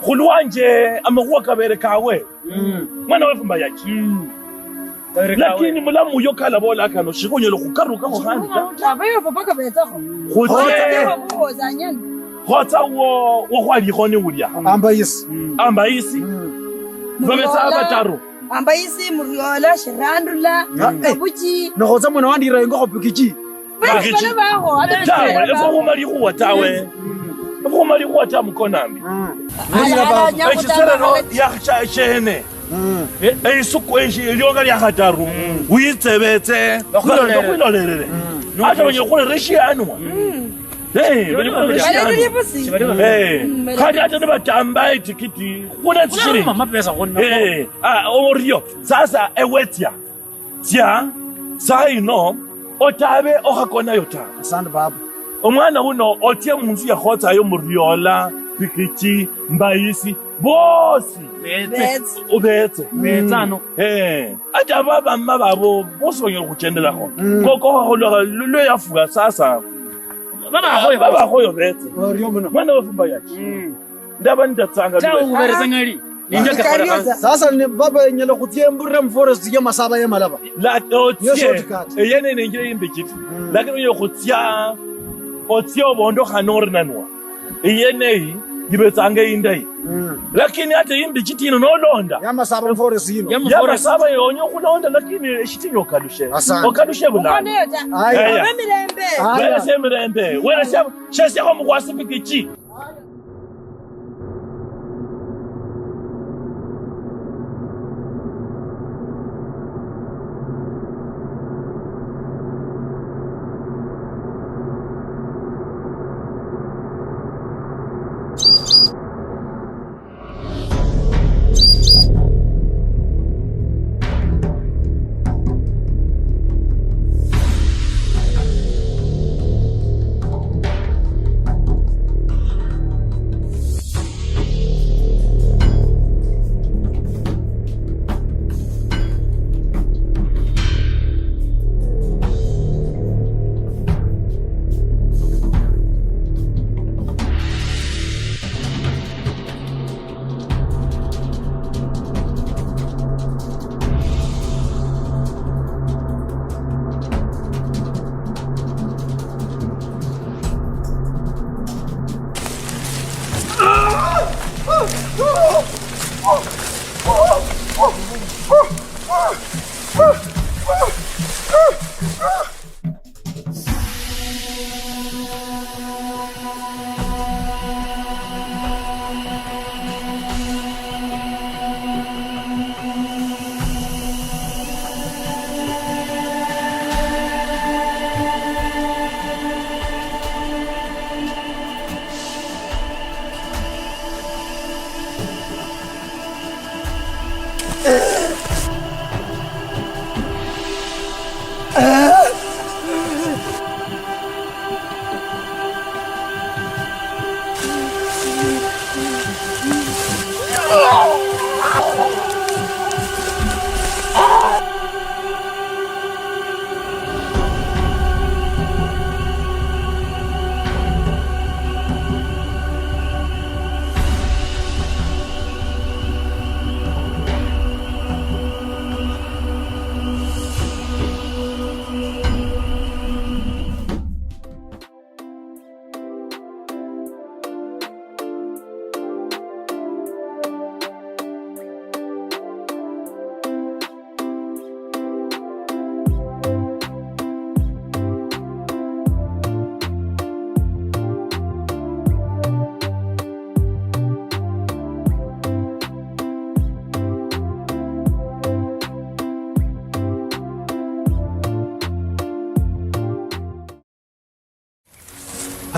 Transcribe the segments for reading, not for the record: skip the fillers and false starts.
khulwanje amakuwa kabere kawe mwana wefumba yaki lakini mulamu yokhala bola kana shikunyelo khukaruka khanda tabayo papa kabetsa go khotsa wo khwali khone ulia ambayisi babetsa abataro ambayisi muriola shirandula abuchi no khotsa mona wandira ngo khopikichi bana baho tawe efo khumali khuwa tawe khumali khuwa ta mukonambi echisero ya chene isuku elionga lya khataru uyitsebetse khulolelele ata banye khule reshianwa khadi ata ne batamba itikiti khona tsiri mama pesa gonna orio sasa ewetsia tia saino otabe okhakona yota asante baba omwana uno otie munzu ya khotsa yo muriola pikiti mbayisi bosi ubetse betsano ata baba mma babo bosonyela khuchendela go koko lo yafuka sasa baba khoyo betse mwana wefumba yaki ndaba ndatsanga tawo kubereza ngali ninja ka sasa ne baba nyela kutie mburem forest ya masaba ya malaba la otie yene nengire imbe kitu lakini yo khutia otie obondo khanor nanwa yene ngibetsanga indai lakini ate imbi chitino nolonda ya masaba forest yino ya masaba yonyo kulonda lakini chitinyo okadushe bula wele semirembe wele shese ko mukwasipikichi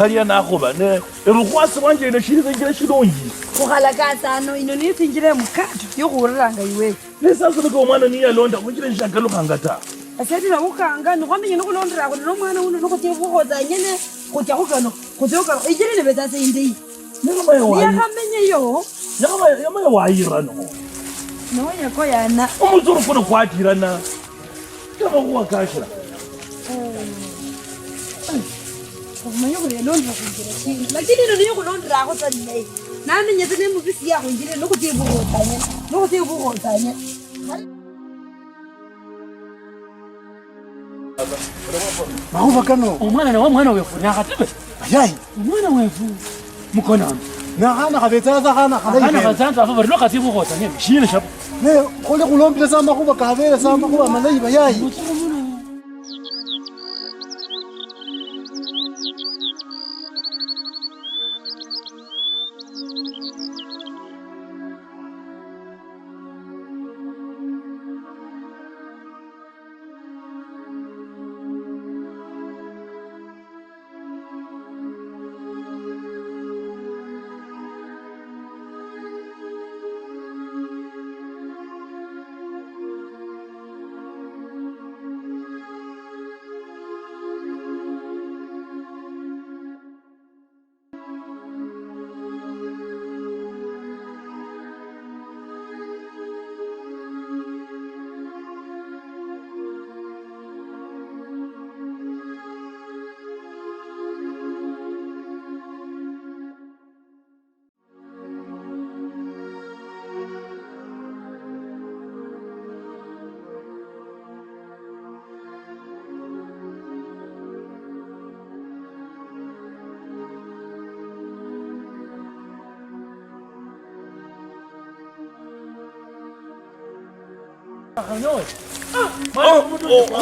hariya nakhuba ne rukhwasi wanje ine shizengile shilongi kukhalakasano ino nithingile mukhatho yokhureranga iwe nesasoneka omwana niyalonda khunjile nshakalukhanga ta asetila khukhanga nikhwamenye nikhulonderako nomwana uno nikhutie khukhoza nyene khutya khukano khutya ijele nebetsase indeyi niyakhamenyeyo yamaya wayirano noonyako yana omuzuru funa khwatirana kamakhuwakashira kumanya khuri yalondera khunjira shindu lakini ino niyo khulonderakho tsanneyi nani nyete ne mubisi ya ngire no kutibuhotanye no kutibuhotanye Mahuva kano. Umwana nawe mwana wefu nakatebe. Ayayi. Umwana wefu mukona. Nahana kabetsa kana Kana kazanza afa bari lokatibuhotanye mishine shabo. Ne kole kulompile sama kuba kavele sama kuba malayi bayayi.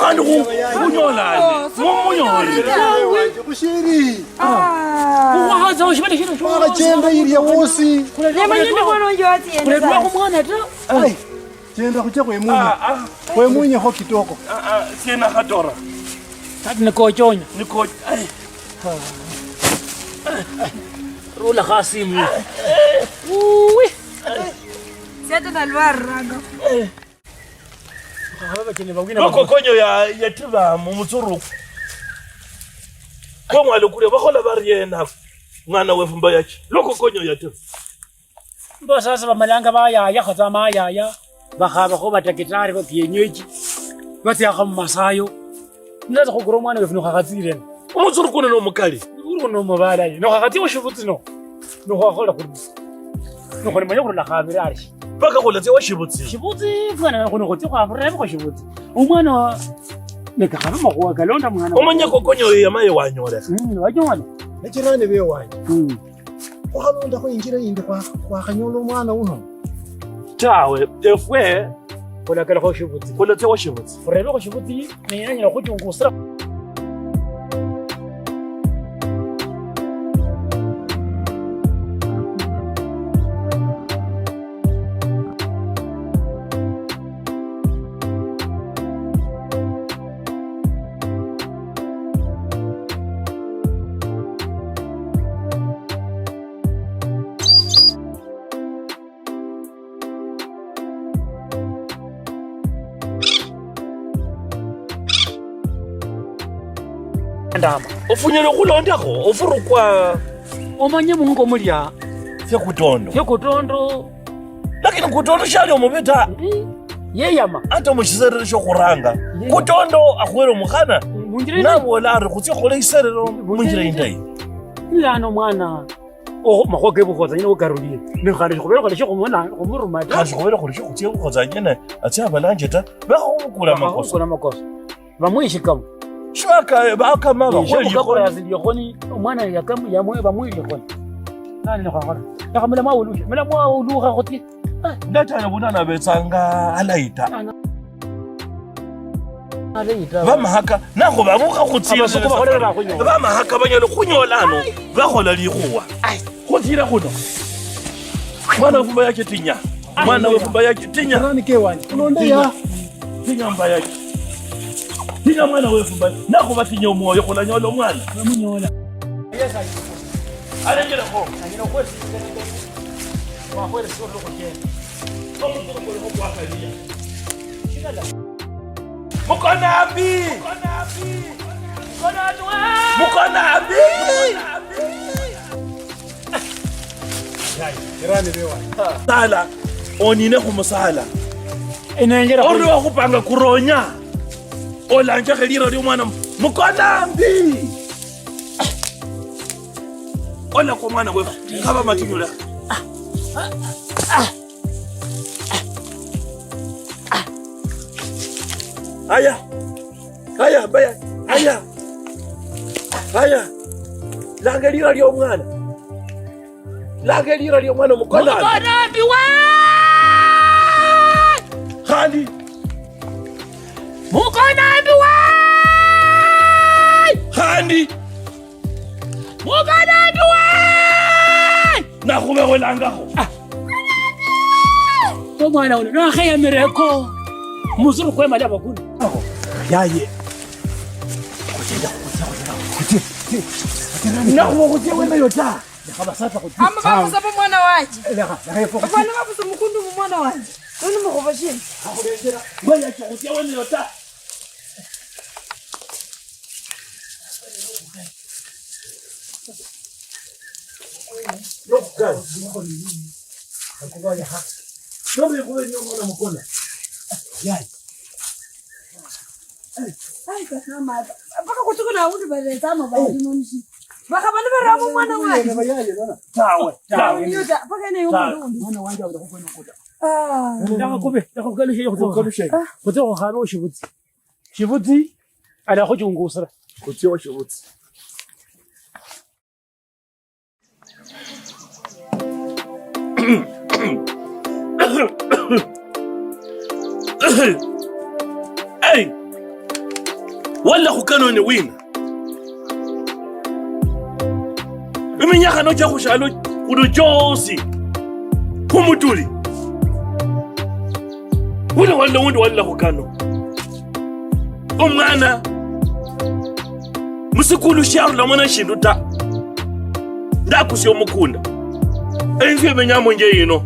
Hanu unyolani. Munyoli. Kushiri. Uwaza ushibale shino. Mara chenda iri ya wosi. Lema nyinde mwana njoti yenda. Kulekwa kumwana ta. Ai. Chenda kucha kwe munye. Kwe munye ho kitoko. Sina hatora. Tati nikochonya. Niko ai. Rula khasimu. Uwi. Seta dalwaraga. Loko konyo ya tiba mu mutsuru. Ko mwalo kule bakhola bari yena mwana wefumba yake. Loko konyo ya tiba. Ndo sasa bamalanga bayaya khaza mayaya bakhaba kho batakitari ba kienyeji batya kha masayo ndaza khugura mwana wefu nokhatsire Umutsuru kuna no mukali. uri no mabala no khati washibutsi no khakhola khuri no khone manya khuri khabira ari Baka khola tse washibutsi. shibutsi fana khone khoti khabira ba shibutsi umwana neka khaba makhwa kalonda mwana Omanya kokonyo ya maye wanyola. wajona Nechirane be wanje. Ukhalonda ko injira inde kwa khanyolo mwana uno. Tawe efwe khola kala kho shibutsi khola tse washibutsi. furebe kho shibutsi nenya khoti ngusira ndama Ofunyele kulondako ofurukwa omanye mungo mulya fye kutondo. fye kutondo Lakini kutondo shali omubeta yeyama ata mushiserere sho kuranga. Kutondo akhwero mukhana. Nabola ari khutsi khole iserero munjira indai. ilano mwana makhoke bukhoza nyine ugarulile ni khale khobero khale khomona khomuruma Khazi khobere khole sho khutsi khotsa nyene atsi abalanje ta bakhukula makoso. kuna makoso bamwishikamo Shaka bakama bakhweli khona yazili khoni mwana yakam yamwe bamwili khoni nani no khakora yakamela mawulushi mela mawuluha khoti ndatana bunana betsanga alaita. aleita Bamahaka nakho babuka khutsira Abasuku bakholela bakhunyola. Bamahaka banyalo khunyolano bakhola likhuwa. Khutsira kuno. Mwana wefumba yake tinya. Mwana wefumba yake tinya. Rani ke wanje. Kulonda ya. Tinya mba yake. Tinya mwana wefumba. Nakho batinya umoyo khula nyola mwana. bamunyola Alengele kho. anyino kwesi wa kweli sio loko tena Mukonabi. Mukonabi. Rani be wanje. Sala onine khumusala. inengera Ori wa khupanga kuronya. Olanje khelira ri mwana Mukonabi. Ola ko mwana wefu khaba matinyula. Haya. Haya baya. Haya. Haya. Langelira lyo mwana. Langelira lyo mwana mukona. Mukona biwa. Khali. Mukona biwa. Khali. Mukona biwa. Na khube welangaho. Mwana uno no khaya mireko. Muzuru kwema laba kuna. Yaye. Na kukutia wewe yota. Ama bakusa pa mwana waje. Bafana bakusa mukundu mu mwana waje. None mukubashini. Akurengera. Wewe kukutia wewe yota. Lokal. Akubaya ha. Nome kwa nyongo na mkono. Yaye. Ai kasama. Baka kutuko na undi balezama bali nonishi. Baka bana baramu mwana waje. Tawe. Yuda baka ne yundo. Mwana wanje utakukwenda kuta. Ndaka kube, ndaka kugalisha kutoka. Kutoka hano shibutsi. Shibutsi ala khujungusira. Kutiwa shibutsi. Hey. Wala khukano ni wina. Iminyaka no chakushalo kudojosi. Kumutuli. Wala khukano. Omwana musikulu sharu la mwana shinduta. Ndakusi omukunda. Enzi emenyamo nje yino.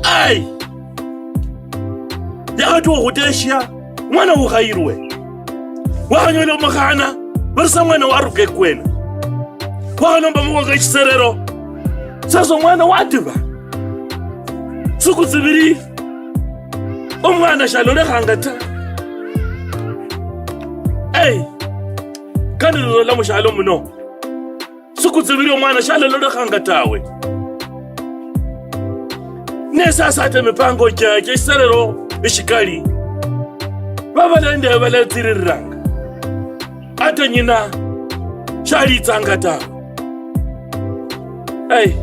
Ai. Yakatu okutesha mwana ukhayirwe. Wahanyola omukhana barisa mwana waruke kwena. Wahanomba muwanga ekiserero. Sasa omwana watiba. Suku zibiri omwana shalolekhanga ta. Hey, kandi lola mushalo muno. Suku zibiri omwana shalolekhanga tawe. Nesasa ate mipango kyakye ekiserero eshikali. Babalende balatiriranga. Ate nyina shalitsanga tawe. Hey,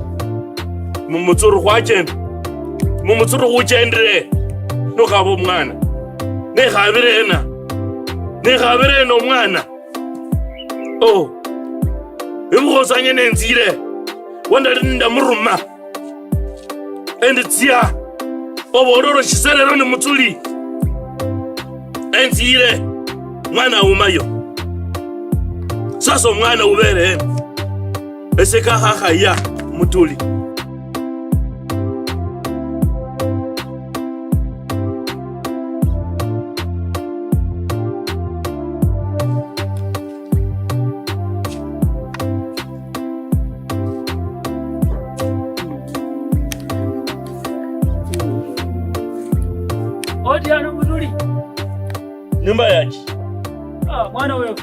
mumutsuru khwachenda. Mumutsuru khuchendere. Nokhabo mwana. Nekhabirena. Nekhabirena omwana. Oh. Imkhosanye nenzile. Wandalinda muruma. Enditsia. Obororo shiserero ni mutsuli. Enzile. Mwana umayo. Sasa omwana ubere. Eseka hakhaya mutuli. Odiano mutuli. Nyumba yake. Mwana wewe.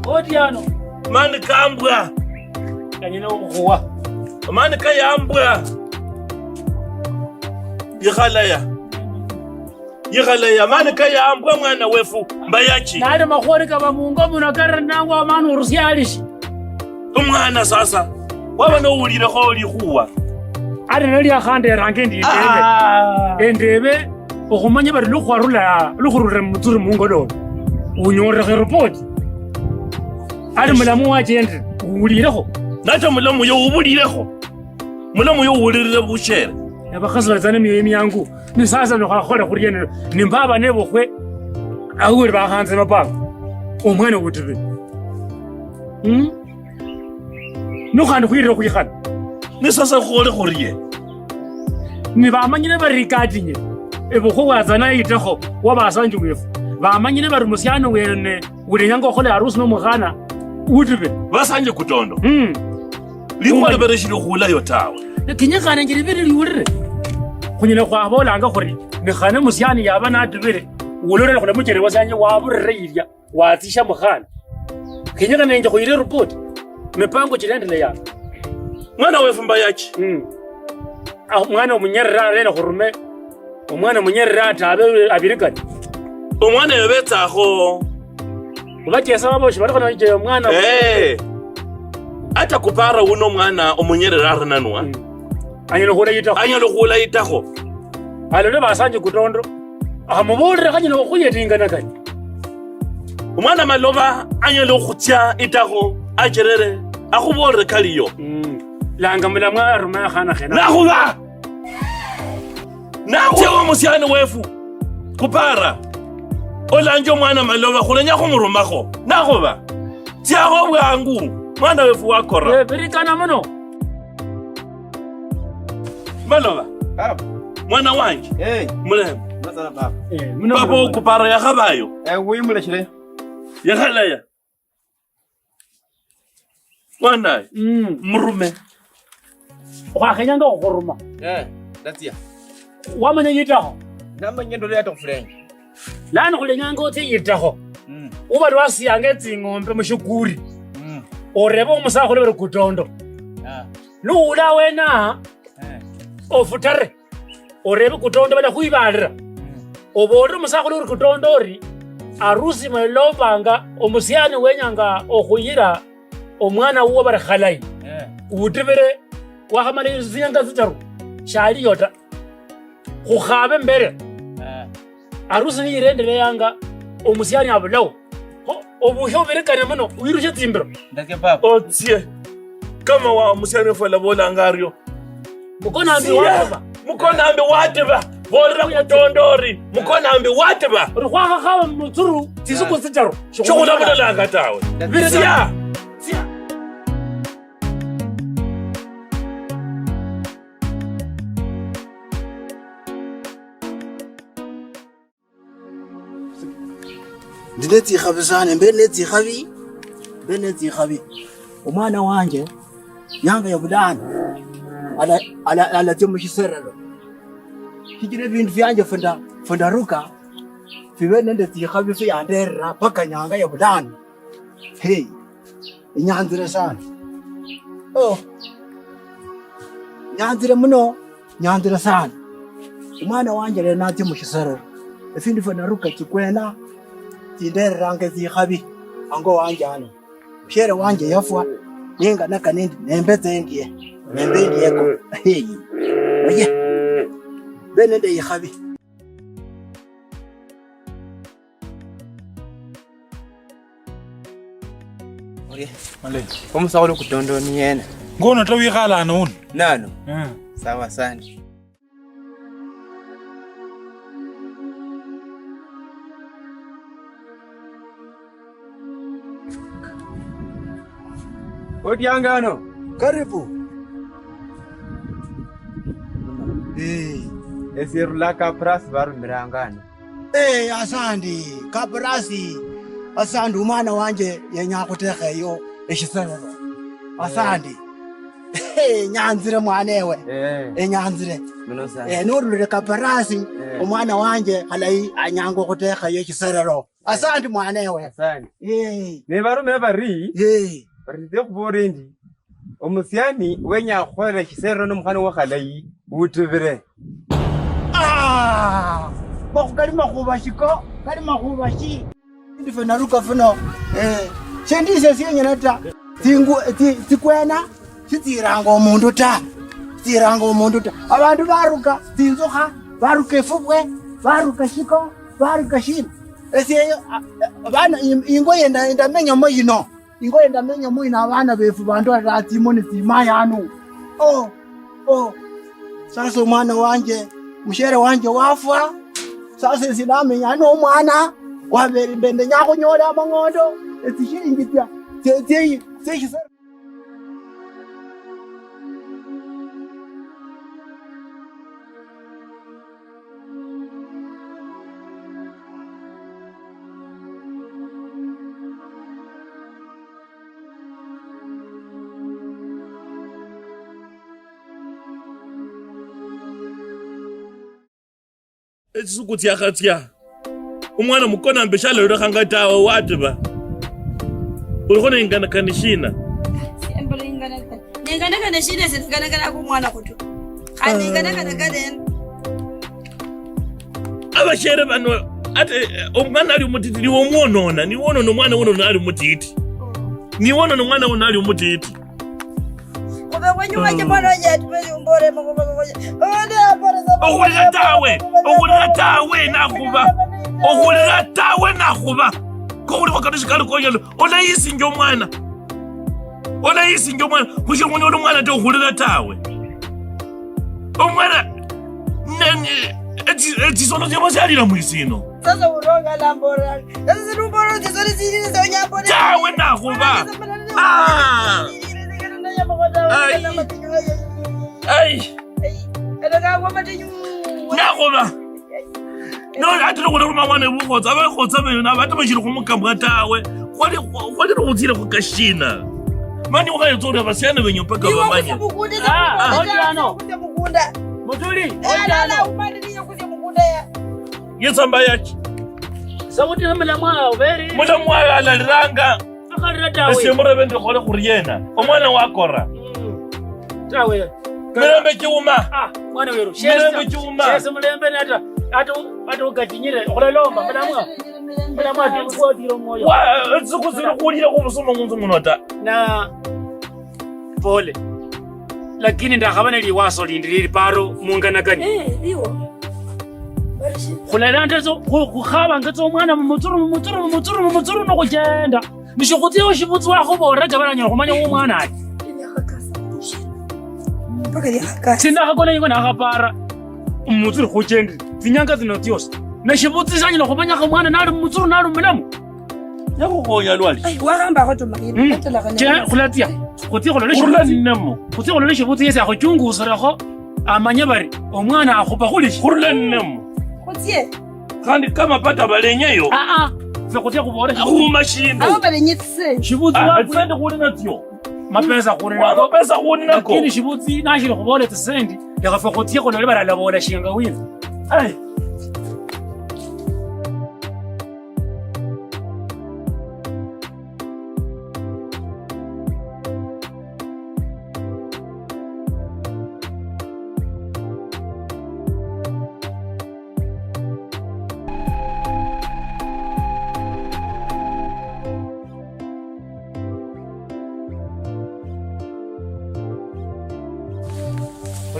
Odiano. Mani kambwa. Kanyina ukhuwa. Mani kayambwa. Yighalaya mani kayambwa mwana wefu mbayachi. Nade makhori kaba mungo munakara nangwa amanu urusyalishi. Umwana sasa. Waba no ulire kholi khuwa. Ade nali akhande range ndi ndebe. Endebe okhumanya bari lukhwarula mutsuri mungo lo. Unyorere report. Ade mulamu wachende ulireko. Nata mulamu yo ubulireko. Mulamu yo ulirire bushere. Abakhazi bazana emiyemi yangu ni sasa nokhakhola khuriene nimbaba nebokhwe awuri bakhanze mapanga omwana wutibe nokhandi khwirire khwikhana ni sasa khole khoriye ni bamanyile bari katinye ebokho wazana itekho wabasanje wefu bamanyile bari musiano wene ulinyanga khole harusi nomukhana wutibe basanje kutondo likhole bereshilo khula yo tawe kinyakana ngiribere liwurire kunyina khwabolanga khuri nikhane musiani yaba natubire ulorela khona mujere wasanye waburire ilya watisha mukhana kinyakana nje khuyire report mipango chirendele yana Mwana wefu mbayaki. Mwana umunyerera rena kurume. Omwana umunyerera atabe abirikani. Omwana yobetsaho. Ubakiyesa baboshi bariko naje omwana. Ata kupara uno mwana umunyerera rananwa. Anyalo khula yitaho. Alole basanje kutondo. Amubulira kanyino kuyetingana kani. Umwana maloba anyalo khutya itaho ajerere akhubolere kaliyo. Langa mulamwa aruma khana khena. Nakhuba. Nakhuwa musiane wefu. Kupara. Olanje mwana maloba khulenya khumurumakho. Nakhuba. Tiago bwangu. Mwana wefu wakora. Birikana muno. Maloba. Baba. Mwana wange. Mulema. Masala baba. Baba kupara ya khabayo. Uyimulekile. Ya khalaya. Mwana. Murume. Wakhenyanga ukhuruma. That's ya. Wamanya yitaho. Namanya ndole yato friend. Lana kulenyanga uthi yitaho. Uba lwasiyange tsingombe mushukuri. Oreba umusakho lebere kutondo. Lula wena. Ofutare. Oreba kutondo bala khuibalira. Obore umusakho lebere kutondo ori arusi melobanga omusiani wenyanga okhuyira omwana uwo bare khalai. Utibere wahamale zinyanga zitaru. Shali yota. Khukhabe mbere. Arusi ni irendele yanga omusiani abulawo. Obuhyo berekane muno uyirushe tsimbiro. Ndake baba. Otsie. Kama wa musiani fola bola ngario. Mukona ambi wateba. Mukona ambi wateba. Bolera kutondori. Mukona ambi wateba. Rukhwa khawa mutsuru tsisuku tsitaru. Shokula bola ngatawe. Birisia. Ndinetsi khabisane mbenetsi khabi umwana wanje yanga yabudana ala timushiserero kijire bintu byanje funda ruka fibe nendetsi khabi fi anderra paka nyanga yabudana hey inyanzire sana nyanzire sana umwana wanje le nati mushiserero ifindi funda ruka chikwena tindere range zikhabi ango wanjalo shere wanje yafwa ninga nakanendi nembezengiye ko hey oye benende yikhabi oye male umsawolo kutondo ni yena ngono tawikhala nonu nano sawa sana Otiangano. Karibu. Esirula kapras baru mirangano. Asandi. Kaprasi. Asandi umana wanje yenya kutekhe yo eshiserero. Asandi. Nyanzire mwanewe. Nyanzire. Munosa. Nurule kaprasi umana wanje halai anyango kutekhe yo eshiserero. Asandi mwanewe. Asandi. Ne baru mebari. Barite kuborendi omusiani wenya khwera kisero nomkhana wa khalayi utubire bakukali makhubashiko kali makhubashi ndife naruka funo shendise siyenyana ta tikwena sitiranga omundu ta abantu baruka tinzukha baruka efubwe baruka shiko baruka shino esiyo abana ingo yenda ndamenyamo yino ingo ndamenya muina abana befu bantu atimoni timayanu sasa umwana wanje mushere wanje wafwa sasa sinamenya no mwana wabere mbende nyako nyola amangondo etishiringitya teyi Etsukuti yakhatia. Umwana mukona mbeshalo lero khangata watiba. Ukhona ingana kanishina. Sembole ingana. Ngana shine sai ngana ku mwana kutu. Khani ngana gaden. Abashere bano ate omwana ali mutiti ni wonona ni wono no mwana wono ali mutiti. Ni wono no mwana wono ali mutiti. Kuba kwenye waje bwana yetu mbore magogo. Okulira tawe nakuba. Okulira tawe nakuba. Ko uli wakadishikali koyelo. Ona yisi njo mwana. Kusho mwana uli mwana to okulira tawe. Omwana nani eti sono je bashali mwisino. Sasa uronga lambora. Sasa sirumboro zisori ziri zonyambora. Tawe nakuba. Ai. Nakuba. No, atino kuna mwana bukhotsa abakhotsa bena batho ba shiri go mokamba tawe. Kwadi go tsira go kashina. Mani o ga yetsore ba sene benyo paka ba manye. Hodiano. Mutuli. Ala umani niyo kuze mukunda ya. Yetsamba yaki. Sabuti namela mwa oberi. Mula mwa ala liranga. Akarira tawe. Esemura bende khole khuri yena. Omwana wa kora. Tawe. Mulembe kiuma. Mwana wero. Mulembe kiuma. Shese mulembe nata. Ato gatinyire okulelomba mlamwa tukutiro moyo wa tsukusira kulira kubusoma munzu munota na pole lakini ndakhabana liwaso lindiri paro mungana gani liwo khulela ntezo khukhaba ngatso mwana mumutsuru nokujenda nishukutiyo shibutsi wakho bora gabalanya khumanya umwana ati sinakakona yingo nakhapara umutsuru khujendi zinyanga zino tyos nashibutsi sanyina khumanya khamwana nali mutsuru nali mulamu yakukhonya lwali waramba kho tomakini je khulatia khuti kholo shibutsi yesa khuchungusira amanya bari omwana akhupa khulishi khurulennemo khutie kandi kama pata balenyeyo fe khutia khubore khumashindo abo balenyetse shibutsi wakwende khuli natyo mapesa khuli nako lakini shibutsi nashiri khubole tsendi yakafa khutia kholo le barala bola shinga wina ai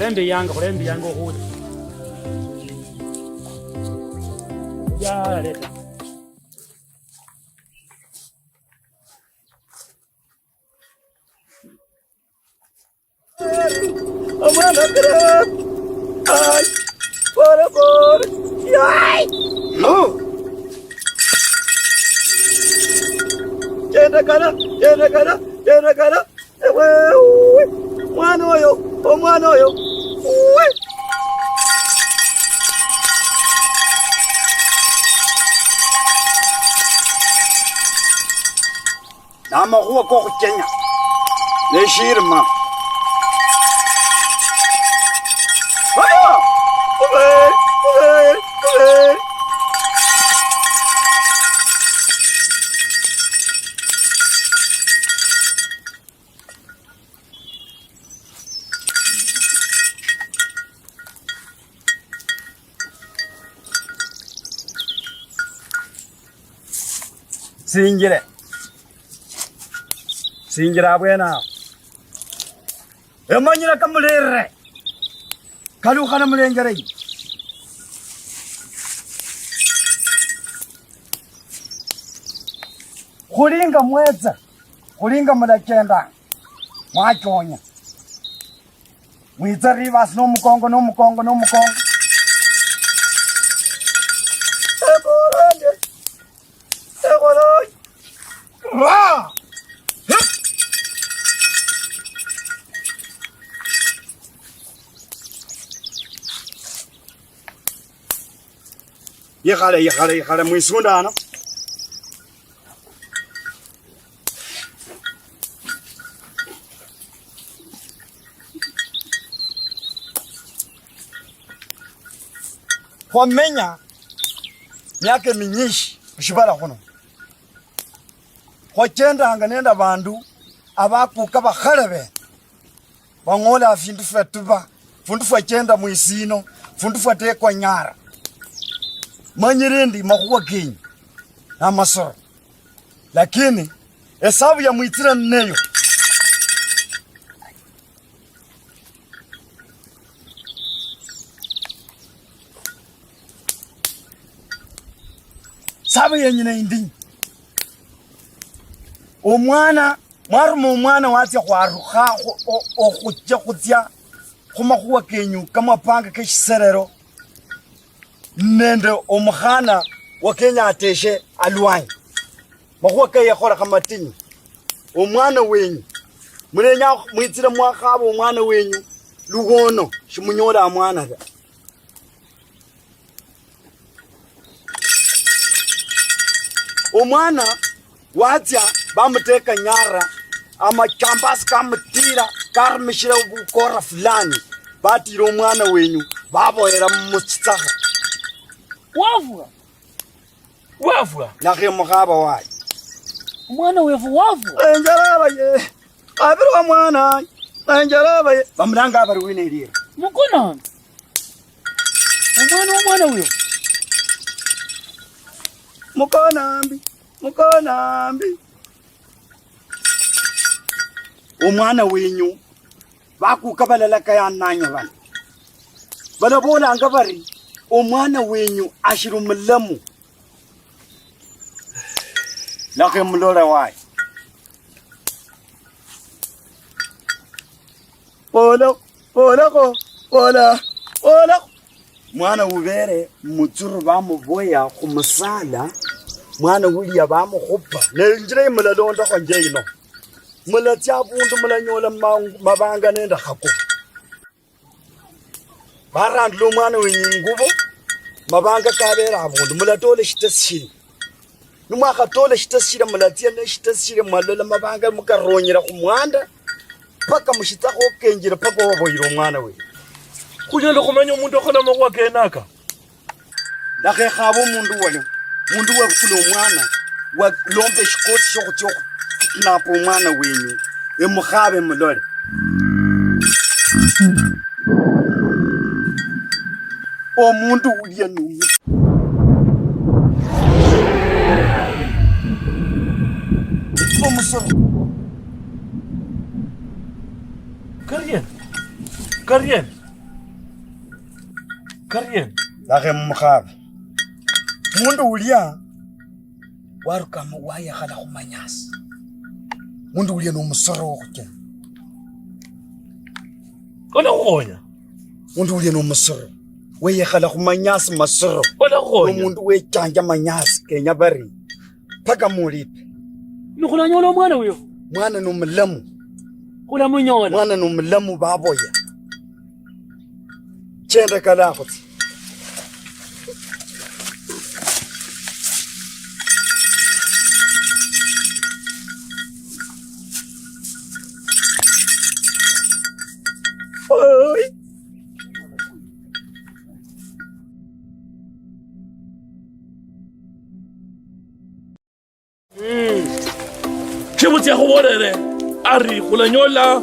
Kulembe yanga ukhuti ya leta Amana kara ay por yai no Jena kana ewe mwana oyo uwe namakhuwa kokhuchenya neshirima singira bwena emanyira kamulere kalukhana mulengere khulinga mweza khulinga mulakenda mwachonya mwitsa rivasi nomukongo Yekhale mwisundana khwamenya myaka minyishi mushibala khuno khwachendanga nenda bandu abakuka bakhale bene Wangola findu fatuba. Fundu fachenda muisino. Fundu fatekwa nyara. Manyirendi makuwa kenyi. Na masoro. Lakini hesabu ya muitira neyo. Sabu ya nyina indi. Omwana, mwarumu omwana watya kwaruka okujja kutya kumakuwa kenyu kama panga keshiserero nende omukhana wa Kenya ateshe alwanyi makuwa ke yakora kamatinyi omwana wenyu mulenya mwitira mwakhabo omwana wenyu lugono shimunyola mwana da omwana watya bamuteka nyara ama chambas kamutira karmishira bukora fulani batira omwana wenyu baboera mutsitsaha wavua nakhe mukhaba wayi Mwana wefu wafu. Enjaraba ye. Abiri wa mwana. Enjaraba ye. Bamulanga abari wine iriye. Mukona. Omwana uyo. Mukonambi. Omwana wenyu bakukabalela kaya nanya bana. Bana bola ngabari omwana wenyu ashiru mulamu. Nakhe mulora wayi. Pola. Mwana ubere mutsuru bamuboya kumusala. Mwana uliya bamukhupa. Nenjire mulalonda kwa njeino. Mulatya bundu mulanyola mabanga nenda khako. Barandlo mwana wenyingubo. Mabanga kabera abundu mulatole shitashiri. Numaka tole shitashira mulatya ne shitashira malola mabanga mukaronyera kumwanda. Paka mushitako kenjira paka waboyiro mwana we. Kunyalo kumanya umuntu akhola makwa kenaka. Lakhe khabo mundu wale. Mundu we kulo mwana wa lombe shikoti shokutyo napo mwana wenyu emukhabe mulole. Omuntu uliya numu. Omusoro. Karien. Lakhe mukhabe. Mundu uliya warukama waya khala khumanyasi. Mundu uliya nomusoro okutya. Kola khonya. Mundu uliya nomusoro. Weye khala khumanyasi masoro. Kola khonya. Mundu wechanja manyasi kenya bari. Paka mulipe. Nukulanyola omwana uyo. Mwana nomulamu. Kula munyola. Mwana nomulamu baboya. Chenda kala khutsi. Oi. Chibutya khubolele ari khulanyola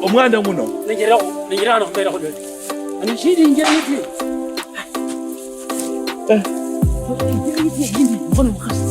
omwana muno. Ningira no khumera khudwe. Ani shiri ngira yipi. Mbona mkhasi?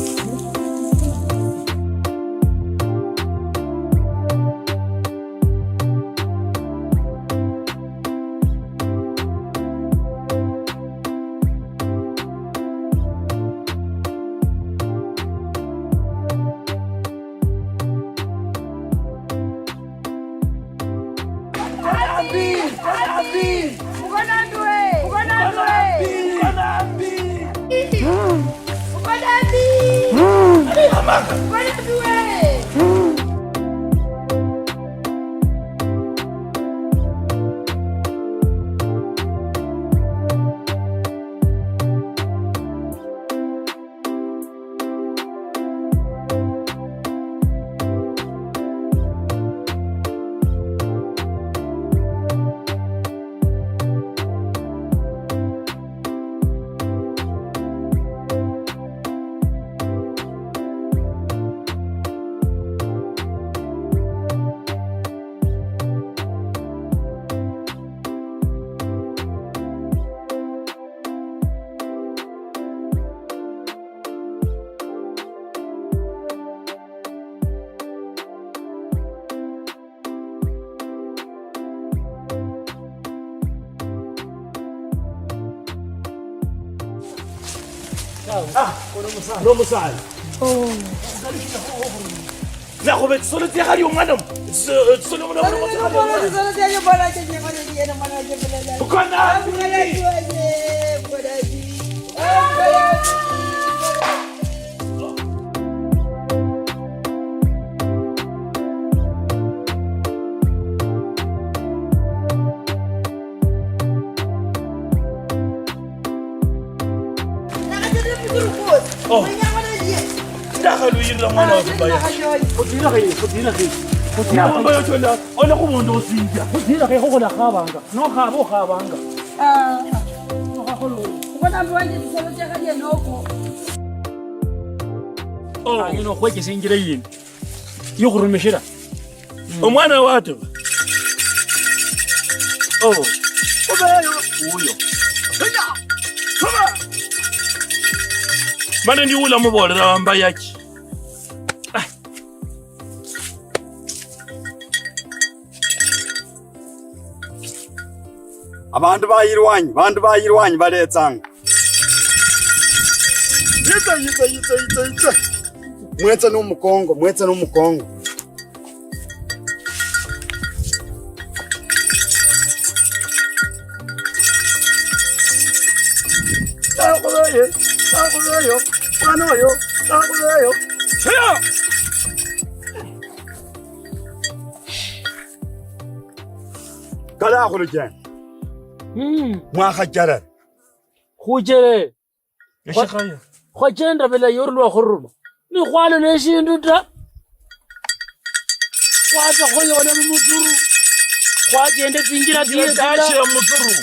no musala na go be tsolo tse ga di ngwana tsolo mo no ndaga lo yira mwana wa baya go dira ge na ba yo tshela ona go bondo o sinja go dira ge go go la ga banga no ga bo ga banga no ga go lo bona bo anye tselo tsa ga di noko a no go ke sengile yin yo go rumeshira o mwana wa to o bayo uyo mana ndi ula mubolera wamba yaki abantu bayirwanyi baletsanga yitsa mwetse n'umukongo takubeyo mwana oyo takubeyo kala akhulukene mwakhajarara khujere khwajenda bela yorilwa khuruma ni khwalo neshindu ta khwaza khoyona mumuturu khwajende tsinjira tashira muturu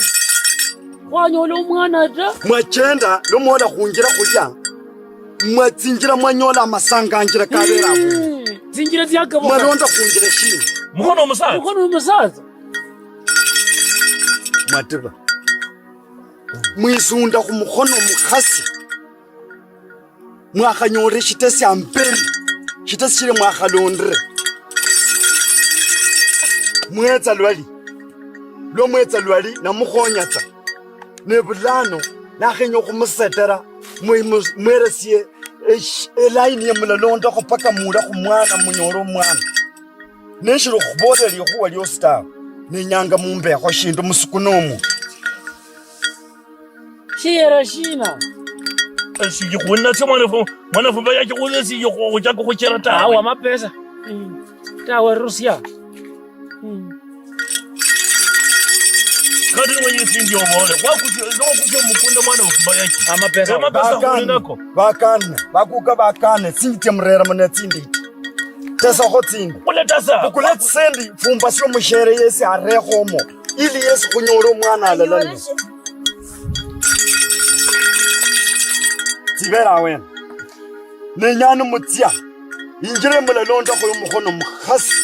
khwanyola umwana ta mwachenda lomola khunjira khulya mwatsinjira mwanyola amasanganjira kaberamu tsinjira zyakabo mwalonda khunjira shini mukhono musaza matiba mwisunda khumukhono mukhasi mwakhanyore shitesi ambeli shitesi shile mwakhalondre mwetsa lwali namukhonyatsa nebulano nakhenya khumusetera mweresie elaini yemulalondakho paka mula khumwana munyole omwana neshili khubola likhuwa lyostawa nenyanga mumbekho shindu musukunomu shiyera shina siyikhuna se mwana fumba yakhikule siyikhochaka khuchera tawe awa mapesa tawe Russia kati mwenye sindi obole kwakushe mukunda mwana fumba yaki amapesa khulunako bakane tsindi mrera mune tsindi tesa kho tsindi kule tsisendi fumba syo mushere yesi arekhomo ili yesi khunyora omwana alalani tsibera wena nenyana mutsia injire mulalonda kho mukhono mukhasi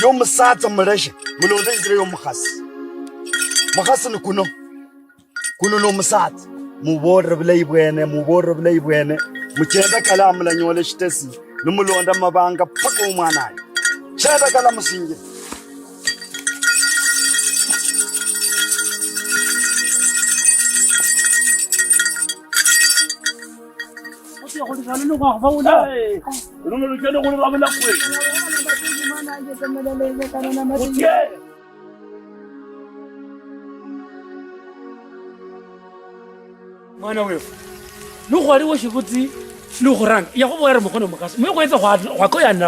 yo musatsa muleshe mulonda injire yo mukhasi ni kuno no musatsa muborre bulayi bwene muchenda kala mulanyola shitesi numulonda mabanga paka umwana ayo chenda kala musinge mwana wewe lukhwali wo shibutsi lukhuranga ya go boera mokhono mokasi mo go etsa go koyana